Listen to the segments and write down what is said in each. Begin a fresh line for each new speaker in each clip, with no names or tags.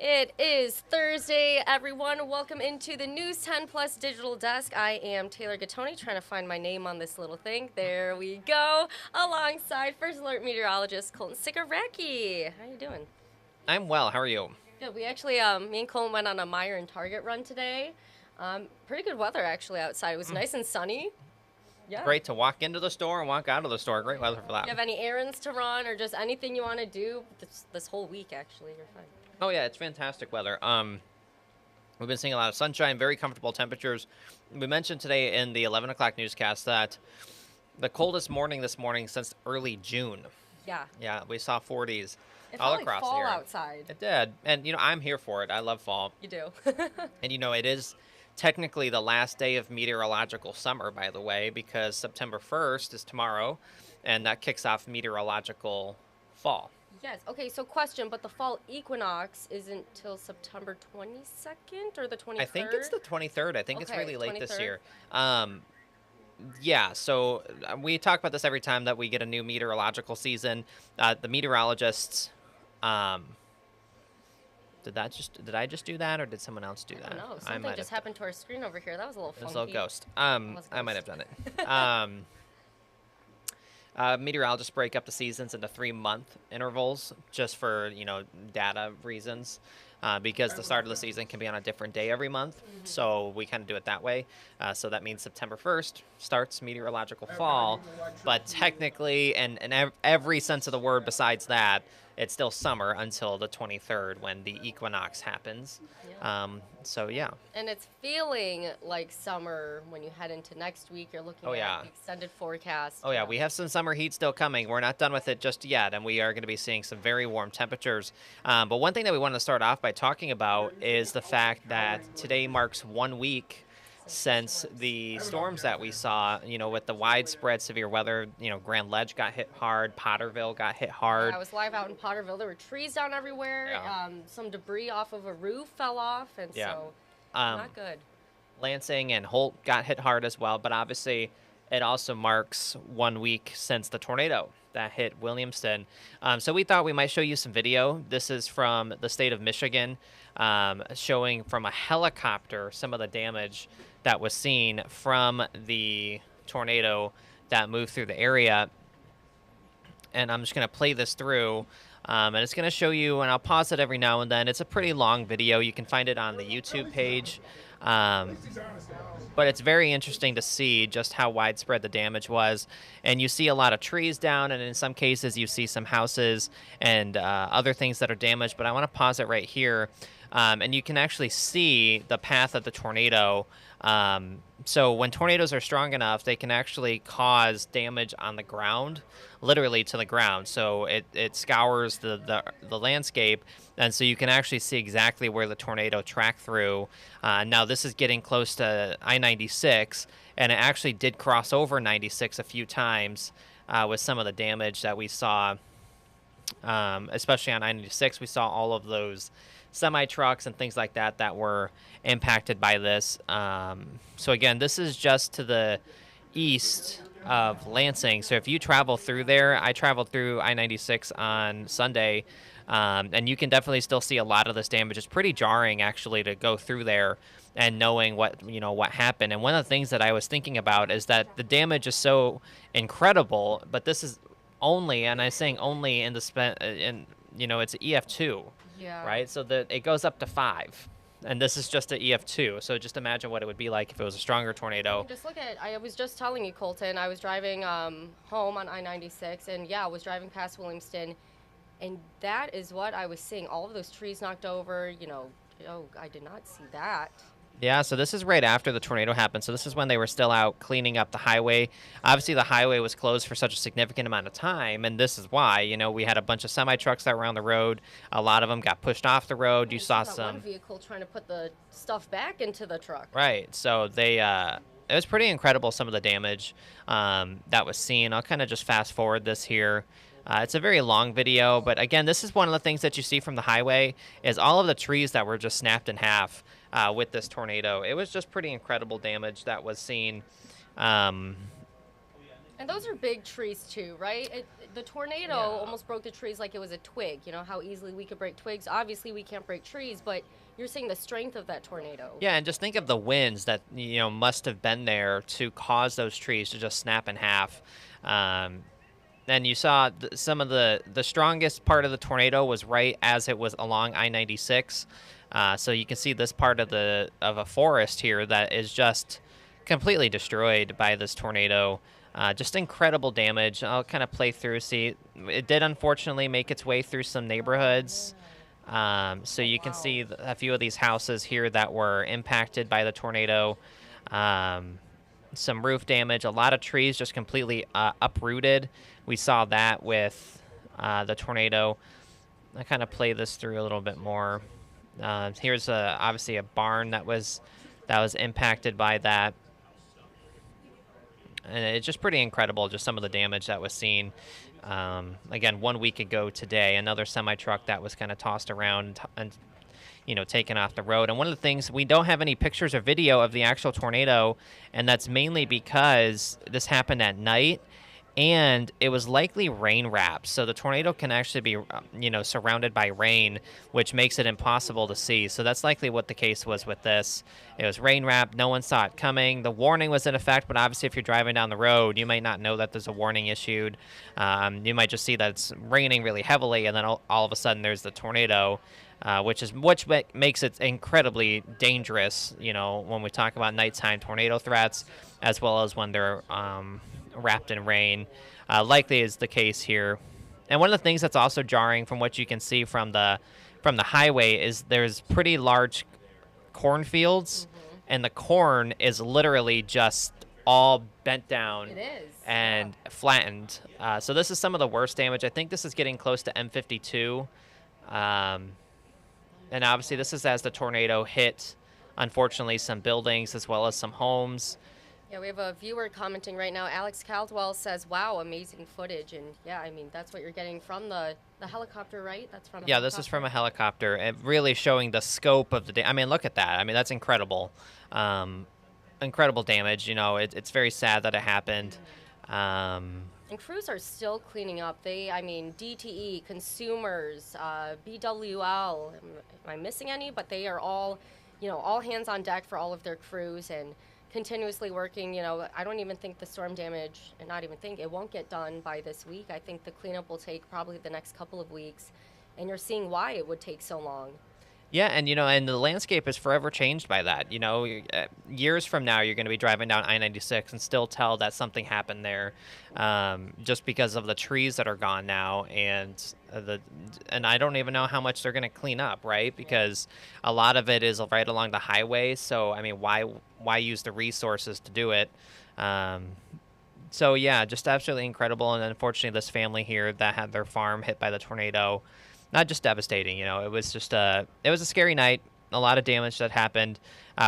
It is Thursday, everyone. Welcome into the News 10 Plus Digital Desk. I am Taylor Gattoni, trying to find my name on this little thing. There we go. Alongside First Alert Meteorologist Colton Cichoracki. How you doing?
I'm well. How are you?
Good. We actually, me and Colton went on a Meyer and Target run today. Pretty good weather actually outside. It was nice and sunny. Yeah.
Great to walk into the store and walk out of the store. Great weather for
You
that.
have any errands to run or just anything you want to do this whole week? Actually, you're fine.
Oh yeah, it's fantastic weather. We've been seeing a lot of sunshine, very comfortable temperatures. We mentioned today in the 11 o'clock newscast that the coldest morning this morning since early June.
Yeah.
Yeah, we saw 40s
It
all
felt like
across the
fall
area.
outside.
It did, and I'm here for it. I love fall,
You do.
and it is technically the last day of meteorological summer, by the way, because September 1st is tomorrow, and that kicks off meteorological fall.
Yes. Okay, so question, but the fall equinox isn't till September 22nd or the 23rd?
I think it's the 23rd. I think it's
Okay,
really late this
23rd.
year. Yeah, so we talk about this every time that we get a new meteorological season. The meteorologists, did I just do that, or did someone else do
I
that?
don't know.
I
Something
might
just
have.
happened to our screen over here. That was a little
It was
funky.
a little ghost.
was a
I might
ghost.
have done it. Meteorologists break up the seasons into 3-month intervals just for data reasons, because the start of the season can be on a different day every month. So we kind of do it that way. So that means September 1st starts meteorological fall, but technically, and in every sense of the word besides that, it's still summer until the 23rd when the equinox happens.
Yeah.
So yeah.
And it's feeling like summer when you head into next week. You're looking
Oh,
at
yeah.
the extended forecast.
Oh, yeah, we have some summer heat still coming. We're not done with it just yet, and we are going to be seeing some very warm temperatures. But one thing that we want to start off by talking about is the fact that today marks 1 week since the storms that we saw, with the widespread severe weather. Grand Ledge got hit hard, Potterville got hit hard.
I was live out in Potterville. There were trees down everywhere.
Yeah.
Some debris off of a roof fell off, and
Yeah.
so
Um,
not good.
Lansing and Holt got hit hard as well, but obviously it also marks 1 week since the tornado that hit Williamston. So we thought we might show you some video. This is from the state of Michigan, showing from a helicopter some of the damage that was seen from the tornado that moved through the area. And I'm just going to play this through. And it's going to show you, and I'll pause it every now and then. It's a pretty long video. You can find it on the YouTube page. But it's very interesting to see just how widespread the damage was. And you see a lot of trees down, and in some cases you see some houses and other things that are damaged. But I want to pause it right here. And you can actually see the path of the tornado. So when tornadoes are strong enough, they can actually cause damage on the ground, literally to the ground. So it scours the landscape, and so you can actually see exactly where the tornado tracked through. Now this is getting close to I-96, and it actually did cross over 96 a few times with some of the damage that we saw, especially on I-96. We saw all of those semi-trucks and things like that that were impacted by this. So again, this is just to the east of Lansing. So if you travel through there, I traveled through I-96 on Sunday, and you can definitely still see a lot of this damage. It's pretty jarring, actually, to go through there and knowing what happened. And one of the things that I was thinking about is that the damage is so incredible, but this is only, and I'm saying only in it's EF2.
Yeah.
Right? So that it goes up to 5. And this is just an EF2. So just imagine what it would be like if it was a stronger tornado.
Just look at, I was just telling you, Colton, I was driving home on I-96, and yeah, I was driving past Williamston, and that is what I was seeing. All of those trees knocked over, I did not see that.
Yeah, so this is right after the tornado happened. So this is when they were still out cleaning up the highway. Obviously, the highway was closed for such a significant amount of time, and this is why. We had a bunch of semi-trucks that were on the road. A lot of them got pushed off the road. You saw
that
some
one vehicle trying to put the stuff back into the truck.
Right. So they it was pretty incredible, some of the damage that was seen. I'll kind of just fast forward this here. It's a very long video, but again, this is one of the things that you see from the highway is all of the trees that were just snapped in half with this tornado. It was just pretty incredible damage that was seen.
And those are big trees too, right? The tornado almost broke the trees like it was a twig. You know how easily we could break twigs. Obviously, we can't break trees, but you're seeing the strength of that tornado.
Yeah, and just think of the winds that must have been there to cause those trees to just snap in half. Um, and you saw some of the strongest part of the tornado was right as it was along I-96. So you can see this part of a forest here that is just completely destroyed by this tornado. Just incredible damage. I'll kind of play through. See, it did unfortunately make its way through some neighborhoods. So you can see a few of these houses here that were impacted by the tornado. Some roof damage, a lot of trees just completely uprooted. We saw that with the tornado. I kind of play this through a little bit more. Here's obviously a barn that was impacted by that. And it's just pretty incredible, just some of the damage that was seen. Again, 1 week ago today, another semi-truck that was kind of tossed around and taken off the road. And one of the things, we don't have any pictures or video of the actual tornado, and that's mainly because this happened at night, and it was likely rain wrapped. So the tornado can actually be, surrounded by rain, which makes it impossible to see. So that's likely what the case was with this. It was rain wrapped. No one saw it coming. The warning was in effect, but obviously if you're driving down the road, you might not know that there's a warning issued. You might just see that it's raining really heavily, and then all of a sudden there's the tornado. Which makes it incredibly dangerous, when we talk about nighttime tornado threats, as well as when they're wrapped in rain. Likely is the case here. And one of the things that's also jarring from what you can see from the highway is there's pretty large cornfields, and the corn is literally just all bent down.
It is.
And flattened. So this is some of the worst damage. I think this is getting close to M52. And obviously this is as the tornado hit, unfortunately, some buildings as well as some homes.
Yeah, we have a viewer commenting right now. Alex Caldwell says, wow, amazing footage. And yeah, I mean, that's what you're getting from the helicopter, right? That's from
Yeah, this is from a helicopter, and really showing the scope of the I mean, look at that. I mean, that's incredible. Incredible damage. It's very sad that it happened.
And crews are still cleaning up. DTE, consumers, BWL, am I missing any? But they are all, all hands on deck for all of their crews and continuously working. I don't even think the storm damage, and not even think, it won't get done by this week. I think the cleanup will take probably the next couple of weeks. And you're seeing why it would take so long.
Yeah, and and the landscape is forever changed by that. Years from now, you're going to be driving down I-96 and still tell that something happened there, just because of the trees that are gone now, and I don't even know how much they're going to clean up, right? Because a lot of it is right along the highway. So I mean, why use the resources to do it? So yeah, just absolutely incredible. And unfortunately, this family here that had their farm hit by the tornado. Not just devastating, it was just it was a scary night. A lot of damage that happened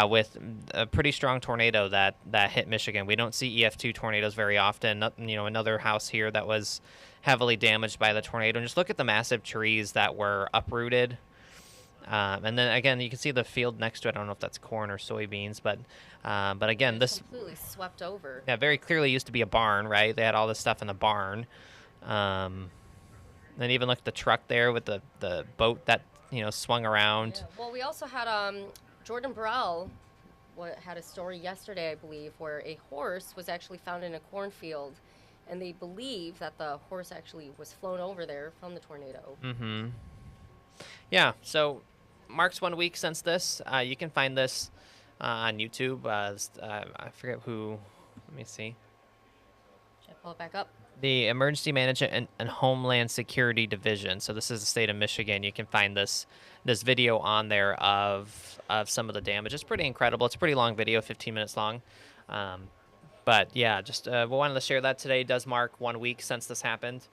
with a pretty strong tornado that hit Michigan. We don't see EF2 tornadoes very often. Another house here that was heavily damaged by the tornado. And just look at the massive trees that were uprooted. And then again, you can see the field next to it. I don't know if that's corn or soybeans, but again, this
completely swept over.
Yeah, very clearly used to be a barn, right? They had all this stuff in the barn. Then even look at the truck there with the boat that swung around.
Yeah. Well, we also had Jordan Burrell had a story yesterday, I believe, where a horse was actually found in a cornfield, and they believe that the horse actually was flown over there from the tornado.
Mm-hmm. Yeah. So, marks 1 week since this. You can find this on YouTube. I forget who. Let me see.
Should I pull it back up?
The Emergency Management and Homeland Security Division. So this is the state of Michigan. You can find this video on there of some of the damage. It's pretty incredible. It's a pretty long video, 15 minutes long. But yeah, just we wanted to share that today. It does mark 1 week since this happened.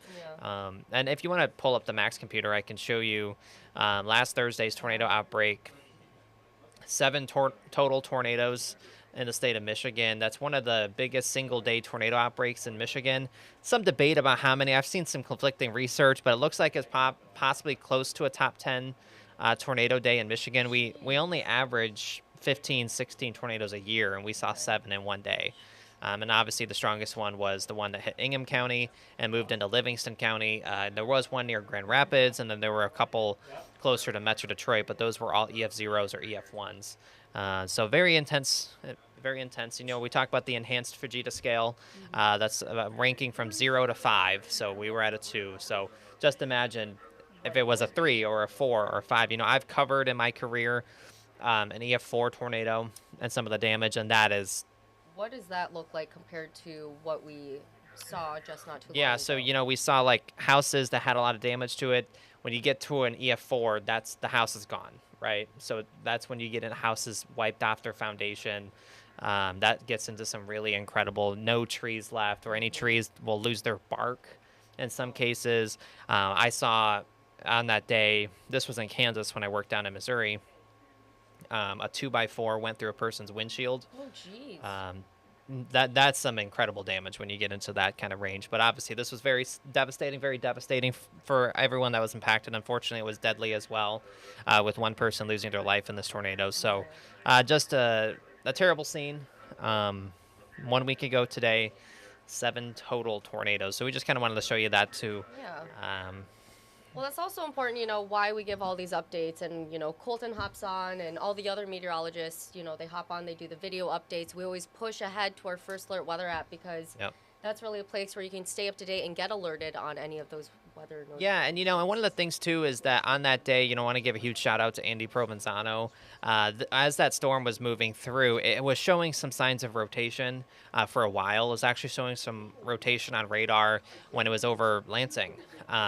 Yeah.
And if you want to pull up the Max computer, I can show you last Thursday's tornado outbreak. 7 total tornadoes in the state of Michigan. That's one of the biggest single-day tornado outbreaks in Michigan. Some debate about how many. I've seen some conflicting research, but it looks like it's possibly close to a top 10 tornado day in Michigan. We only average 15, 16 tornadoes a year, and we saw 7 in one day. And obviously the strongest one was the one that hit Ingham County and moved into Livingston County. There was one near Grand Rapids, and then there were a couple closer to Metro Detroit, but those were all EF0s or EF1s. So very intense. Very intense. You know, we talk about the enhanced Fujita scale. That's ranking from 0 to 5. So we were at a 2. So just imagine if it was a 3 or a 4 or a 5. You know, I've covered in my career an EF4 tornado and some of the damage, and that is.
What does that look like compared to what we saw just not too long
Yeah,
ago?
so, you know, we saw like houses that had a lot of damage to it. When you get to an EF4, that's the house is gone, right? So that's when you get in houses wiped off their foundation. That gets into some really incredible no trees left, or any trees will lose their bark in some cases. I saw on that day, this was in Kansas when I worked down in Missouri, a 2x4 went through a person's windshield.
Oh, geez.
That's some incredible damage when you get into that kind of range. But obviously, this was very devastating for everyone that was impacted. Unfortunately, it was deadly as well, with one person losing their life in this tornado. So, just a terrible scene. 1 week ago today, 7 total tornadoes. So we just kind of wanted to show you that too.
Yeah. Well, that's also important, you know, why we give all these updates. And, you know, Colton hops on and all the other meteorologists, you know, they hop on, they do the video updates. We always push ahead to our First Alert weather app because that's really a place where you can stay up to date and get alerted on any of those weather notifications.
Yeah, and, you know, and one of the things, too, is that on that day, you know, I want to give a huge shout out to Andy Provenzano. As that storm was moving through, it was showing some signs of rotation for a while. It was actually showing some rotation on radar when it was over Lansing.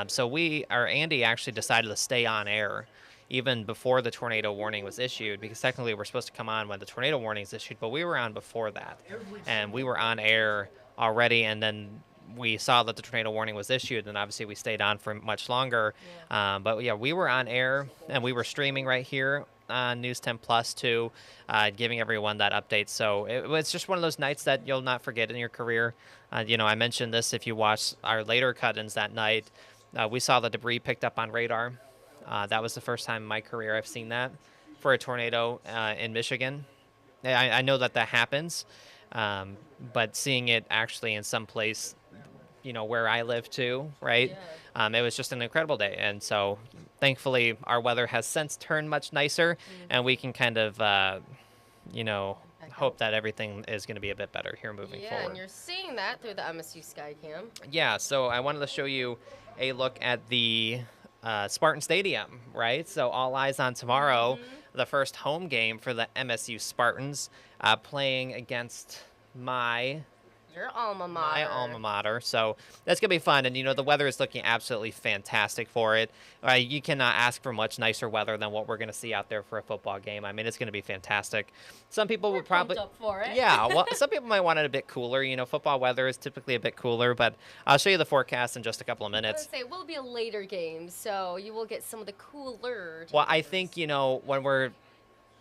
So Andy actually decided to stay on air even before the tornado warning was issued, because technically we're supposed to come on when the tornado warning is issued, but we were on before that. And we were on air already, and then we saw that the tornado warning was issued, and obviously we stayed on for much longer. But yeah, we were on air, and we were streaming right here on News 10 Plus too, giving everyone that update. So it was just one of those nights that you'll not forget in your career. You know, I mentioned this if you watched our later cut-ins that night. We saw the debris picked up on radar. That was the first time in my career I've seen that for a tornado in Michigan. I know that happens, but seeing it actually in some place, you know, where I live too, right? It was just an incredible day. And so thankfully our weather has since turned much nicer, and we can kind of, you know, hope that everything is going to be a bit better here moving forward.
Yeah, and you're seeing that through the MSU Skycam.
Yeah, so I wanted to show you a look at the Spartan Stadium, right? So all eyes on tomorrow, the first home game for the MSU Spartans, playing against
Your alma mater.
my alma mater. So that's going to be fun. And, you know, the weather is looking absolutely fantastic for it. You cannot ask for much nicer weather than what we're going to see out there for a football game. I mean, it's going to be fantastic. Some people would probably.
Pumped up for it.
Yeah, well, some people might want it a bit cooler. You know, football weather is typically a bit cooler, but I'll show you the forecast in just a couple of
I was
minutes.
going to say, it will be a later game, so you will get some of the cooler
Well, I
temperatures.
think, you know, when we're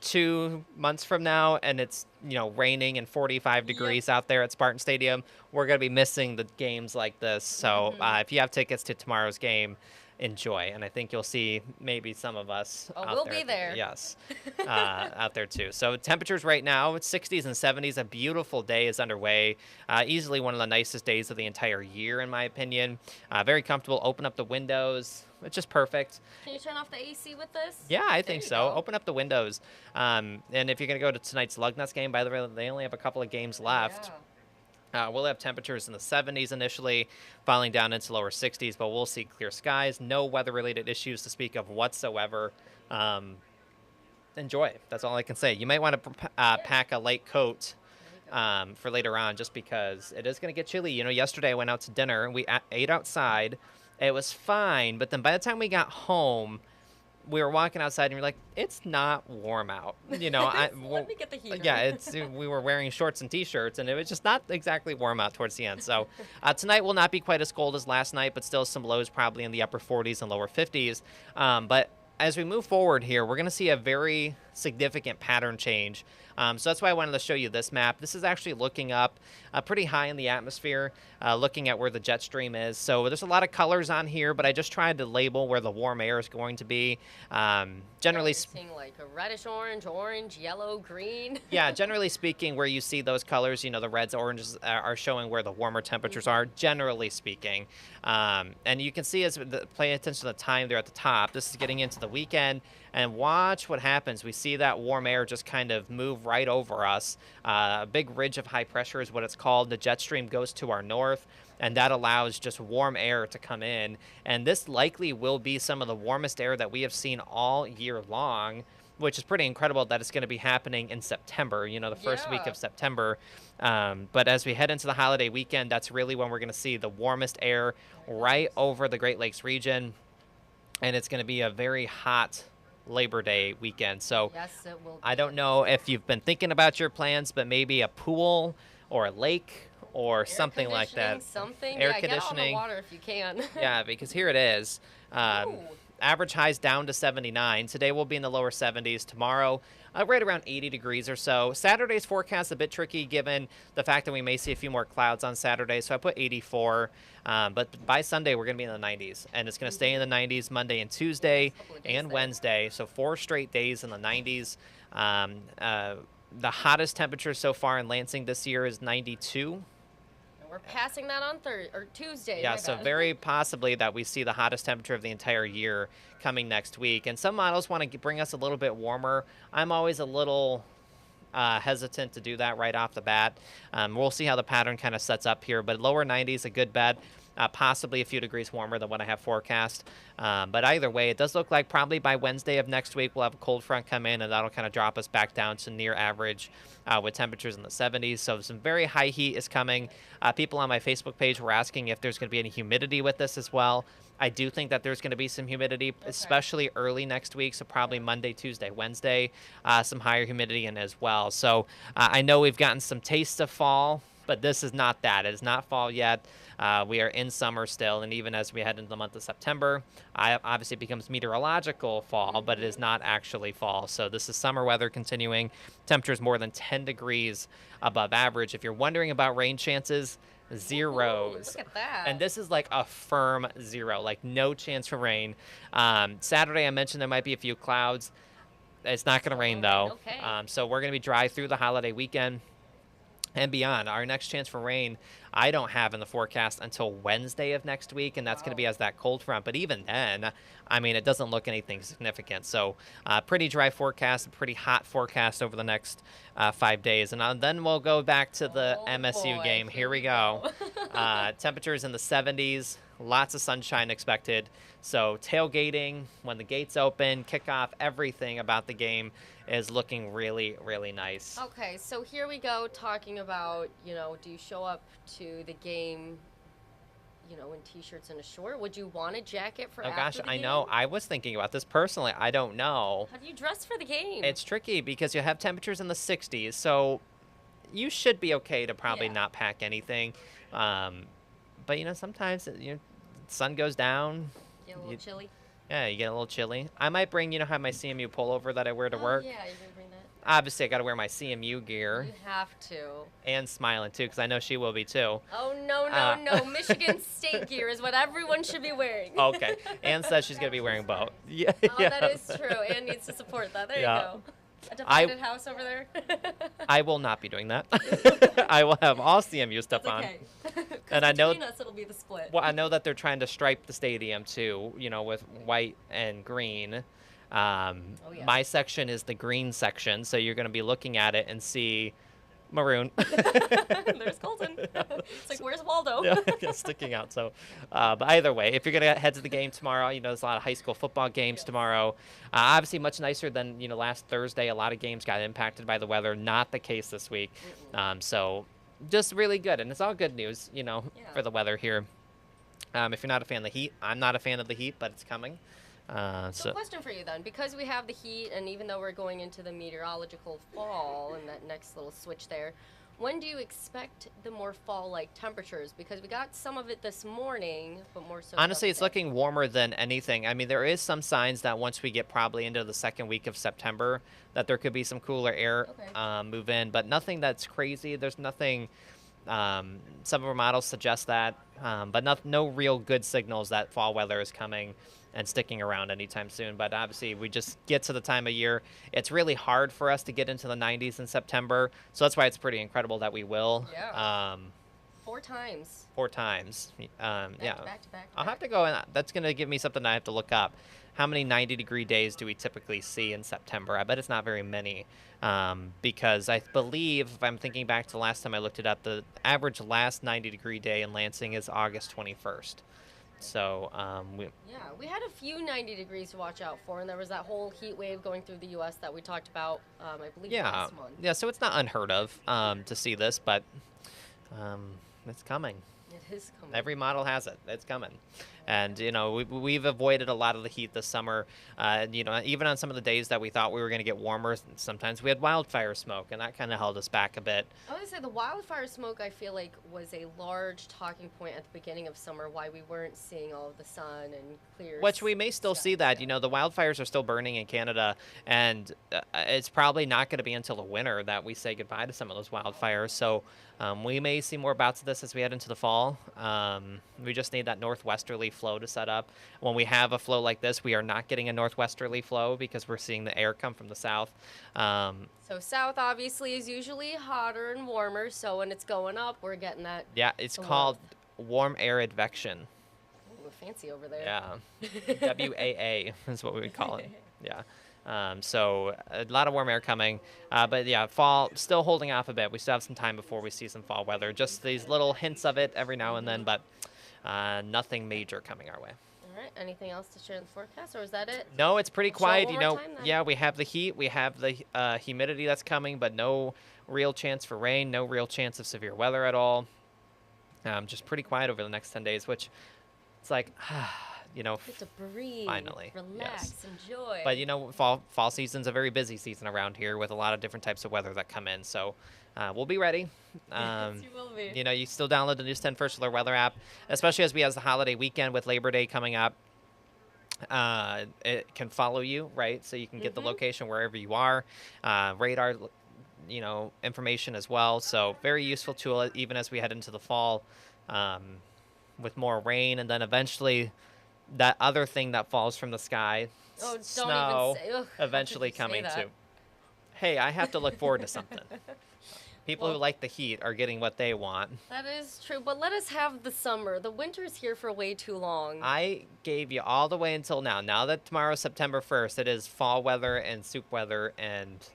2 months from now and it's, you know, raining and 45 degrees out there at Spartan Stadium, we're going to be missing the games like this. So if you have tickets to tomorrow's game, enjoy. And I think you'll see maybe some of us out
we'll
there.
be there.
Yes, out there too. So temperatures right now, it's 60s and 70s. A beautiful day is underway. Easily one of the nicest days of the entire year, in my opinion. Very comfortable. Open up the windows. It's just perfect.
Can you turn off the AC with this?
Yeah, I
There
think
you
so.
go.
Open up the windows. And if you're going to go to tonight's Lugnuts game, by the way, they only have a couple of games left. We'll have temperatures in the 70s initially, falling down into lower 60s, but we'll see clear skies. No weather-related issues to speak of whatsoever. Enjoy. That's all I can say. You might want to pack a light coat for later on, just because it is going to get chilly. You know, yesterday I went out to dinner. We ate outside. It was fine, but then by the time we got home, we were walking outside and we're like, it's not warm out. You know,
Let me get the heater.
yeah, we were wearing shorts and t-shirts, and it was just not exactly warm out towards the end. So tonight will not be quite as cold as last night, but still some lows probably in the upper 40s and lower 50s. But as we move forward here, we're going to see a very significant pattern change. So that's why I wanted to show you this map. This is actually looking up pretty high in the atmosphere, looking at where the jet stream is. So there's a lot of colors on here, but I just tried to label where the warm air is going to be. Generally,
seeing like a reddish orange, yellow, green.
yeah, generally speaking, where you see those colors, the reds, oranges are showing where the warmer temperatures are, generally speaking. And you can see pay attention to the time there at the top. This is getting into the weekend. And watch what happens. We see that warm air just kind of move right over us. A big ridge of high pressure is what it's called. The jet stream goes to our north, and that allows just warm air to come in. And this likely will be some of the warmest air that we have seen all year long, which is pretty incredible that it's going to be happening in September, the first week of September. But as we head into the holiday weekend, that's really when we're going to see the warmest air right over the Great Lakes region. And it's going to be a very hot Labor Day weekend. So
yes, it will be.
I don't know if you've been thinking about your plans, but maybe a pool or a lake or something like that.
Air conditioning. Get on the water if you can.
Yeah, because here it is. Average highs down to 79. Today we'll be in the lower 70s. Tomorrow, right around 80 degrees or so. Saturday's forecast a bit tricky given the fact that we may see a few more clouds on Saturday, so I put 84. But by Sunday, we're going to be in the 90s, and it's going to stay in the 90s Monday and Tuesday and Wednesday. So 4 straight days in the 90s. The hottest temperature so far in Lansing this year is 92.
We're passing that on Tuesday.
Yeah, so very possibly that we see the hottest temperature of the entire year coming next week. And some models want to bring us a little bit warmer. I'm always a little hesitant to do that right off the bat. We'll see how the pattern kind of sets up here, but lower 90s, a good bet. Possibly a few degrees warmer than what I have forecast. But either way, it does look like probably by Wednesday of next week, we'll have a cold front come in, and that'll kind of drop us back down to near average with temperatures in the 70s. So some very high heat is coming. People on my Facebook page were asking if there's going to be any humidity with this as well. I do think that there's going to be some humidity, especially early next week. So probably Monday, Tuesday, Wednesday, some higher humidity in as well. So I know we've gotten some taste of fall, but this is not that. It is not fall yet. We are in summer still, and even as we head into the month of September, obviously it becomes meteorological fall, but it is not actually fall. So this is summer weather continuing. Temperatures more than 10 degrees above average. If you're wondering about rain chances, zeros.
Ooh, look at that.
And this is like a firm 0, like no chance for rain. Saturday, I mentioned there might be a few clouds. It's not going to rain, though.
Okay.
So we're going to be dry through the holiday weekend and beyond. Our next chance for rain, I don't have in the forecast until Wednesday of next week, and that's going to be as that cold front. But even then, I mean, it doesn't look anything significant. So pretty dry forecast, pretty hot forecast over the next 5 days. And then we'll go back to the MSU game. Here we go. Temperatures in the 70s, lots of sunshine expected. So tailgating, when the gates open, kickoff, everything about the game is looking really, really nice.
Okay, so here we go talking about, do you show up to the game, in T-shirts and a short? Would you want a jacket for after the game?
I know. I was thinking about this personally. I don't know.
How do you dress for the game?
It's tricky because you have temperatures in the 60s, so you should be okay to probably not pack anything. But, sometimes, sun goes down.
Get a little chilly.
Yeah, you get a little chilly. I might bring, have my CMU pullover that I wear to work.
Yeah, you're going to bring that.
Obviously, I got to wear my CMU gear.
You have to.
And smiling, too, because I know she will be, too.
Oh, no. Michigan State gear is what everyone should be wearing.
Okay. Ann says she's going to be wearing both. Yeah.
Oh, that is true. Ann needs to support that. There you go. A divided house over there.
I will not be doing that. I will have all CMU stuff on.
Okay.
And I know
us, it'll be the split.
Well, I know that they're trying to stripe the stadium too, with white and green. My section is the green section, so you're going to be looking at it and see maroon.
There's Colton. It's like, where's Waldo?
Yeah, sticking out. So, but either way, if you're going to head to the game tomorrow, there's a lot of high school football games tomorrow. Obviously, much nicer than last Thursday. A lot of games got impacted by the weather. Not the case this week. So, just really good, and it's all good news, for the weather here. If you're not a fan of the heat, I'm not a fan of the heat, but it's coming.
So question for you then, because we have the heat, and even though we're going into the meteorological fall and that next little switch there, When do you expect the more fall-like temperatures? Because we got some of it this morning, but more so.
Honestly, it's looking warmer than anything. I mean, there is some signs that once we get probably into the second week of September, that there could be some cooler air
Okay.
move in, but nothing that's crazy. There's nothing. Some of our models suggest that, but no real good signals that fall weather is coming and sticking around anytime soon. But obviously, we just get to the time of year. It's really hard for us to get into the 90s in September, so that's why it's pretty incredible that we will.
Yeah. 4 times.
4 times.
Back
Yeah.
to back to back.
I'll have to go, and that's going to give me something I have to look up. How many 90-degree days do we typically see in September? I bet it's not very many, because I believe, if I'm thinking back to the last time I looked it up, the average last 90-degree day in Lansing is August 21st. So
We had a few 90 degrees to watch out for, and there was that whole heat wave going through the U.S. that we talked about, I believe, last month.
Yeah, so it's not unheard of to see this, but it's coming.
It is coming.
Every model has it. It's coming. And, we've avoided a lot of the heat this summer. Even on some of the days that we thought we were going to get warmer, sometimes we had wildfire smoke, and that kind of held us back a bit.
I would say the wildfire smoke, I feel like, was a large talking point at the beginning of summer, why we weren't seeing all of the sun and clear.
Which we may still see that. The wildfires are still burning in Canada, and it's probably not going to be until the winter that we say goodbye to some of those wildfires. So we may see more bouts of this as we head into the fall. We just need that northwesterly flow to set up. When we have a flow like this, we are not getting a northwesterly flow because we're seeing the air come from the south.
So south obviously is usually hotter and warmer, so when it's going up, we're getting that.
Yeah, it's called warm air advection.
Ooh, fancy over there.
Yeah, WAA is what we would call it. Yeah. So a lot of warm air coming, but yeah, fall still holding off a bit. We still have some time before we see some fall weather. Just these little hints of it every now and then, but nothing major coming our way.
All right. Anything else to share in the forecast, or is that it?
No, it's pretty quiet.
One more time, then.
Yeah, we have the heat, we have the humidity that's coming, but no real chance for rain, no real chance of severe weather at all. Just pretty quiet over the next 10 days, which it's like.
Get to breathe,
finally,
relax,
yes.
enjoy.
But fall season's a very busy season around here with a lot of different types of weather that come in. So we'll be ready.
Yes, you will be.
You still download the News 10 First Alert weather app, especially as we have the holiday weekend with Labor Day coming up. It can follow you, right? So you can get the location wherever you are. Radar, information as well. So very useful tool even as we head into the fall with more rain, and then eventually that other thing that falls from the sky, snow, eventually coming too. Hey, I have to look forward to something. People who like the heat are getting what they want.
That is true, but let us have the summer. The winter's here for way too long.
I gave you all the way until now. Now that tomorrow's September 1st, it is fall weather and soup weather, and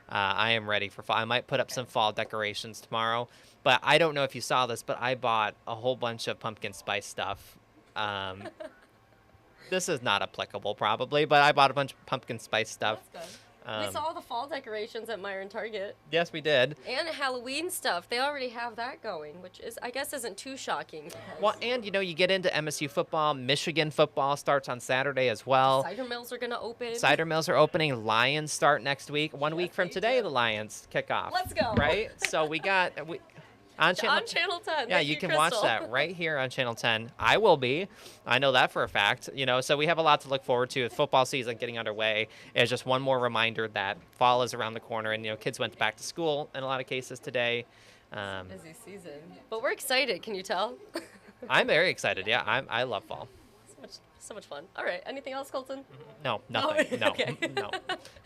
I am ready for fall. I might put up some fall decorations tomorrow, but I don't know if you saw this, but I bought a whole bunch of pumpkin spice stuff. This is not applicable probably, but I bought a bunch of pumpkin spice stuff.
That's good. We saw all the fall decorations at Meyer and Target.
Yes, we did.
And Halloween stuff. They already have that going, which I guess isn't too shocking.
Well, and you get into MSU football. Michigan football starts on Saturday as well.
Cider mills are going to open.
Cider mills are opening. Lions start next week. 1 week from today, the Lions kick off.
Let's go.
Right? So we got... On Channel
10.
Yeah, you can watch that right here on Channel 10. I will be. I know that for a fact. So we have a lot to look forward to. With football season getting underway, it's just one more reminder that fall is around the corner, and kids went back to school in a lot of cases today.
Busy season, but we're excited. Can you tell?
I'm very excited. Yeah, I love fall.
So much fun. All right. Anything else, Colton?
No, nothing. No,
okay.
No.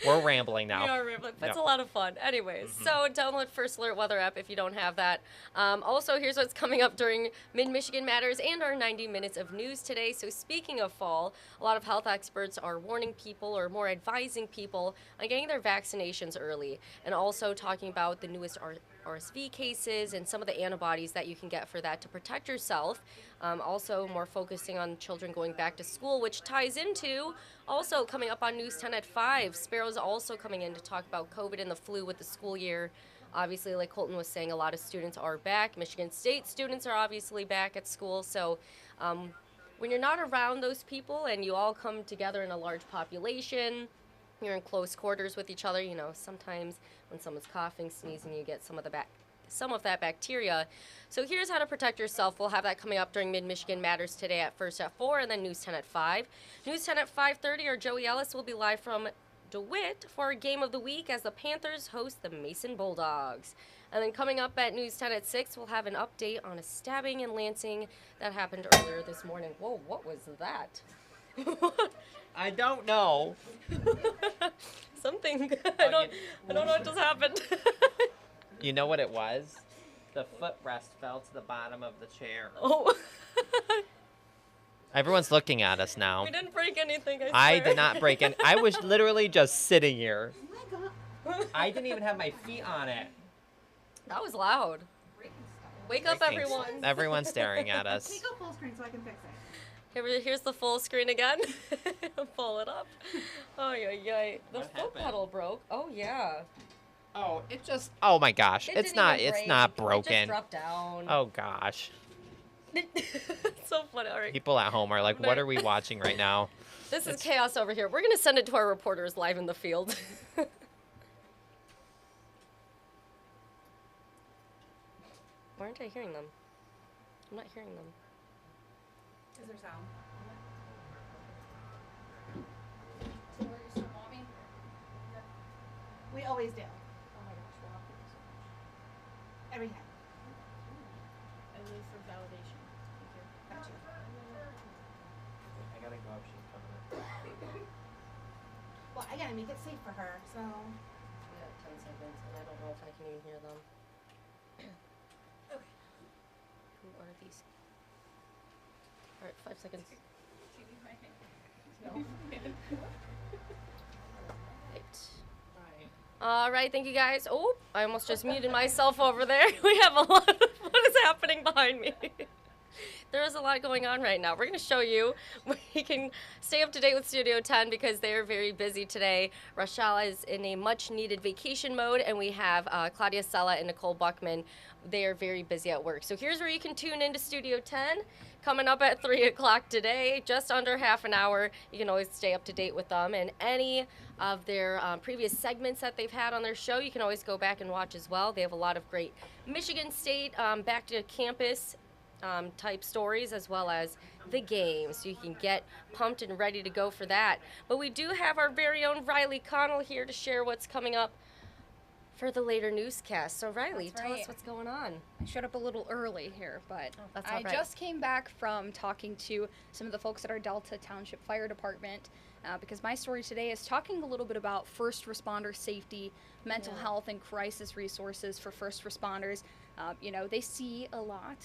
We're rambling now.
We are rambling, but it's a lot of fun. Anyways, so download First Alert Weather app if you don't have that. Also, here's what's coming up during Mid-Michigan Matters and our 90 minutes of news today. So speaking of fall, a lot of health experts are warning people or more advising people on getting their vaccinations early, and also talking about the newest RSV cases and some of the antibodies that you can get for that to protect yourself. Also more focusing on children going back to school, which ties into also coming up on News 10 at 5. Sparrow's also coming in to talk about COVID and the flu with the school year. Obviously, like Colton was saying, a lot of students are back. Michigan State students are obviously back at school. So when you're not around those people and you all come together in a large population, you're in close quarters with each other, sometimes when someone's coughing, sneezing, you get some of the some of that bacteria. So here's how to protect yourself. We'll have that coming up during Mid-Michigan Matters today at 4, and then News 10 at 5. News 10 at 5:30, our Joey Ellis will be live from DeWitt for our game of the week as the Panthers host the Mason Bulldogs. And then coming up at News 10 at 6, we'll have an update on a stabbing in Lansing that happened earlier this morning. Whoa, what was that?
I don't know.
Something. I don't know what just happened.
You know what it was? The footrest fell to the bottom of the chair.
Oh.
Everyone's looking at us now.
We didn't break anything,
I
swear.
did not break any. I was literally just sitting here.
Oh my god.
I didn't even have my feet on it.
That was loud. Wake up, everyone.
Everyone's staring at us.
Take out full screen so I can fix it.
Here's the full screen again. Pull it up. Oh, yeah. The
What
foot
happened?
pedal broke. Oh, yeah.
Oh, it just. Oh my gosh,
It
it's
didn't
not.
even
It's
break.
not
It
broken.
just dropped down.
Oh gosh.
So funny. All right.
People at home are like, "What are we watching right now?"
This is chaos over here. We're going to send it to our reporters live in the field. Why aren't I hearing them? I'm not hearing them.
Is there sound? We always do.
Oh my gosh, wow, thank you so much.
Every time.
At least for validation. Thank you.
Gotcha.
I gotta go up. She's coming.
Well, I gotta make it safe for her, so.
We got 10 seconds, and I don't know if I can even hear them.
Okay.
Who are these? All right, 5 seconds.
No.
Right. All right, thank you guys. Oh, I almost just muted myself over there. We have a lot of what is happening behind me. There is a lot going on right now. We're going to show you. We can stay up to date with Studio 10 because they are very busy today. Rochelle is in a much-needed vacation mode, and we have Claudia Sella and Nicole Buckman. They are very busy at work. So here's where you can tune into Studio 10. Coming up at 3 o'clock today, just under half an hour. You can always stay up to date with them. And any of their previous segments that they've had on their show, you can always go back and watch as well. They have a lot of great Michigan State back to campus type stories, as well as the game, so you can get pumped and ready to go for that. But we do have our very own Riley Connell here to share what's coming up for the later newscast. So Riley,
That's
tell us
right.
what's going on.
I showed up a little early here, but
that's
I
all right.
just came back from talking to some of the folks at our Delta Township Fire Department because my story today is talking a little bit about first responder safety, mental health, and crisis resources for first responders. They see a lot.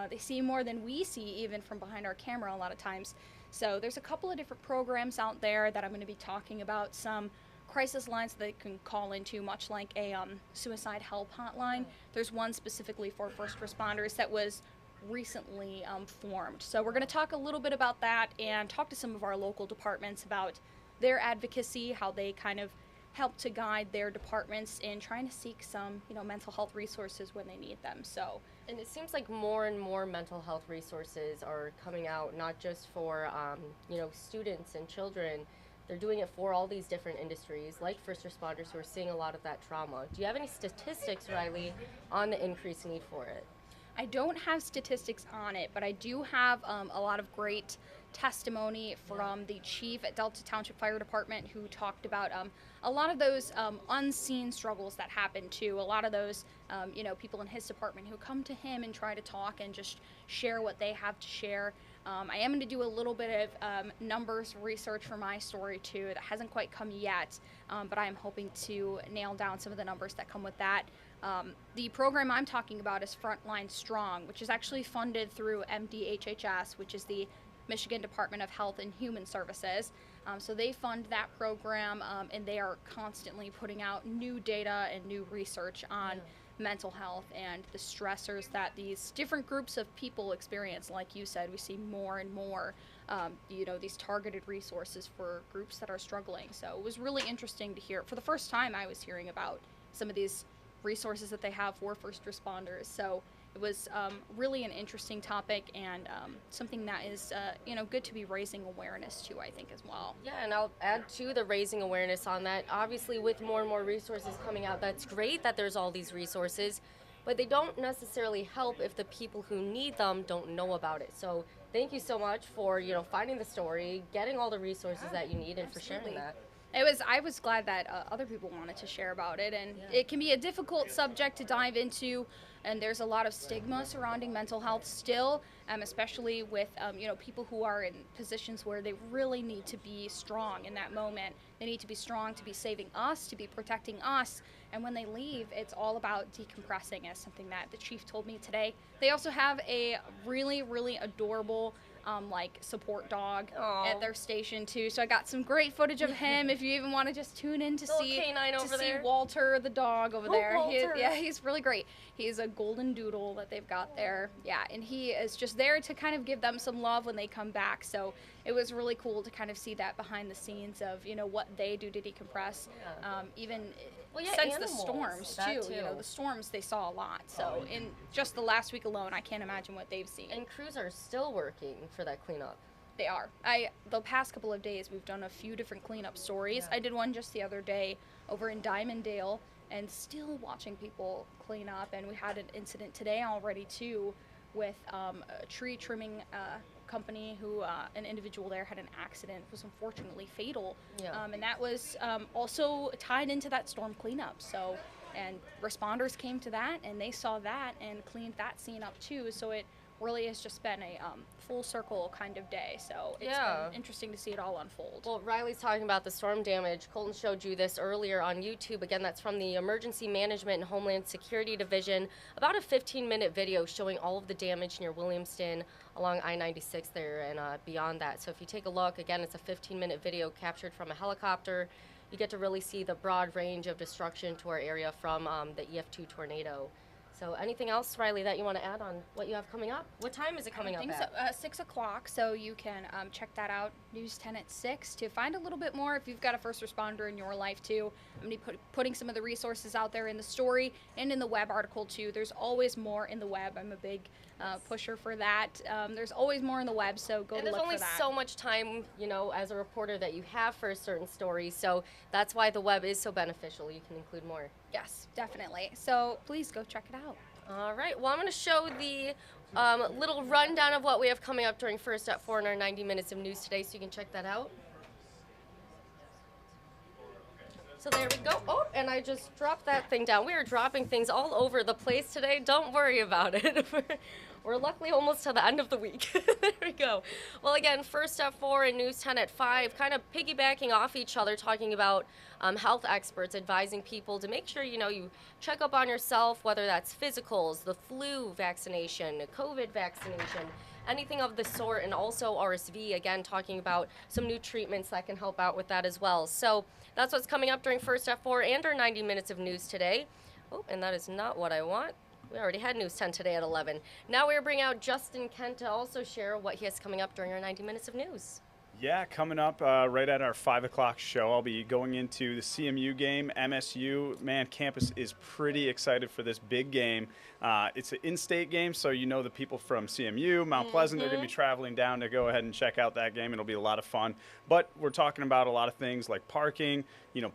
They see more than we see even from behind our camera a lot of times. So there's a couple of different programs out there that I'm going to be talking about. Some crisis lines that they can call into, much like a suicide help hotline. There's one specifically for first responders that was recently formed. So we're going to talk a little bit about that and talk to some of our local departments about their advocacy, how they kind of help to guide their departments in trying to seek some, mental health resources when they need them. So,
And it seems like more and more mental health resources are coming out, not just for, students and children. They're doing it for all these different industries, like first responders who are seeing a lot of that trauma. Do you have any statistics, Riley, on the increased need for it?
I don't have statistics on it, but I do have a lot of great testimony from the chief at Delta Township Fire Department who talked about a lot of those unseen struggles that happen too. A lot of those, people in his department who come to him and try to talk and just share what they have to share. I am going to do a little bit of numbers research for my story too. That hasn't quite come yet, but I am hoping to nail down some of the numbers that come with that. The program I'm talking about is Frontline Strong, which is actually funded through MDHHS, which is the Michigan Department of Health and Human Services. So they fund that program, and they are constantly putting out new data and new research on mental health and the stressors that these different groups of people experience. Like you said, we see more and more, these targeted resources for groups that are struggling. So it was really interesting to hear. For the first time, I was hearing about some of these resources that they have for first responders. So it was really an interesting topic and something that is, good to be raising awareness to, I think, as well.
Yeah, and I'll add to the raising awareness on that. Obviously, with more and more resources coming out, that's great that there's all these resources. but they don't necessarily help if the people who need them don't know about it. So thank you so much for, finding the story, getting all the resources that you need, and for sharing that.
I was glad that other people wanted to share about it, and it can be a difficult subject to dive into, and there's a lot of stigma surrounding mental health still, especially with people who are in positions where they really need to be strong in that moment. They need to be strong to be saving us, to be protecting us, and when they leave, it's all about decompressing, as something that the chief told me today. They also have a really, really adorable support dog at their station too. So I got some great footage of him. If you even want to just tune in to see Walter the dog over there. He's really great. He's a golden doodle that they've got there. Yeah, and he is just there to kind of give them some love when they come back. So it was really cool to kind of see that behind the scenes of what they do to decompress. Since the storms too. The storms, they saw a lot. So in just the last week alone, I can't imagine what they've seen.
And crews are still working for that cleanup.
They are. The past couple of days, we've done a few different cleanup stories. I did one just the other day over in Diamonddale, and still watching people clean up. And we had an incident today already too, with a tree trimming company who an individual there had an accident. It was unfortunately fatal, and that was also tied into that storm cleanup. So, and responders came to that, and they saw that and cleaned that scene up too. So it really has just been a full circle kind of day. So it's been interesting to see it all unfold.
Well, Riley's talking about the storm damage. Colton showed you this earlier on YouTube. Again, that's from the Emergency Management and Homeland Security Division. About a 15-minute video showing all of the damage near Williamston along I-96 there and beyond that. So if you take a look, again, it's a 15-minute video captured from a helicopter. You get to really see the broad range of destruction to our area from the EF2 tornado. So anything else, Riley, that you want to add on what you have coming up? What time is it coming up at?
6 o'clock, so you can check that out, News 10 at 6, to find a little bit more if you've got a first responder in your life, too. I'm going to be putting some of the resources out there in the story and in the web article, too. There's always more in the web. I'm a big pusher for that. There's always more in the web, so go to look for that.
And there's only so much time, as a reporter that you have for a certain story, so that's why the web is so beneficial. You can include more.
Yes, definitely. So please go check it out.
All right. Well, I'm going to show the little rundown of what we have coming up during First at 4 in our 90 minutes of news today, so you can check that out. So there we go. Oh, and I just dropped that thing down. We are dropping things all over the place today. Don't worry about it. We're luckily almost to the end of the week. There we go. Well, again, First at 4 and News 10 at 5, kind of piggybacking off each other, talking about health experts advising people to make sure, you check up on yourself, whether that's physicals, the flu vaccination, COVID vaccination, anything of the sort, and also RSV, again, talking about some new treatments that can help out with that as well. So that's what's coming up during First at 4 and our 90 minutes of news today. Oh, and that is not what I want. We already had News 10 today at 11. Now we're bringing out Justin Kent to also share what he has coming up during our 90 minutes of news.
Yeah, coming up right at our 5 o'clock show, I'll be going into the CMU game, MSU. Man, campus is pretty excited for this big game. It's an in-state game, so the people from CMU, Mount Pleasant, they're going to be traveling down to go ahead and check out that game. It'll be a lot of fun. But we're talking about a lot of things like parking,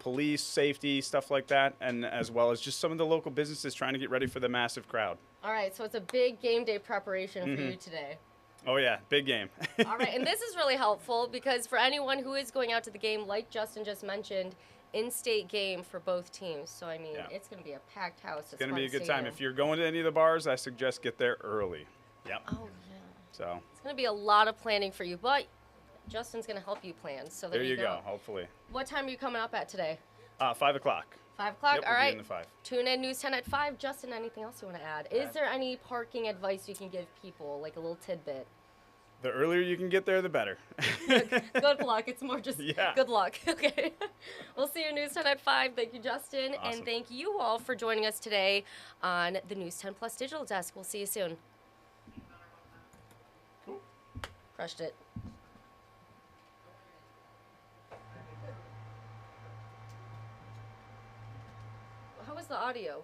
police, safety, stuff like that, and as well as just some of the local businesses trying to get ready for the massive crowd.
All right, so it's a big game day preparation for you today.
Oh, yeah, big game.
All right, and this is really helpful because for anyone who is going out to the game, like Justin just mentioned, in-state game for both teams. So, I mean, it's going to be a packed house.
It's going to be a good time. If you're going to any of the bars, I suggest get there early. Yep.
Oh, yeah.
So
it's going to be a lot of planning for you, but Justin's going to help you plan. So there you go,
hopefully.
What time are you coming up at today?
5 o'clock.
5 o'clock?
Yep,
all right.
We'll be in the 5.
Tune in, News 10 at 5. Justin, anything else you want to add? Is there any parking advice you can give people, like a little tidbit?
The earlier you can get there, the better.
Good luck. It's more just good luck. Okay. We'll see you News 10 at 5. Thank you, Justin.
Awesome.
And thank you all for joining us today on the News 10 Plus Digital Desk. We'll see you soon.
Cool.
Crushed it. How was the audio?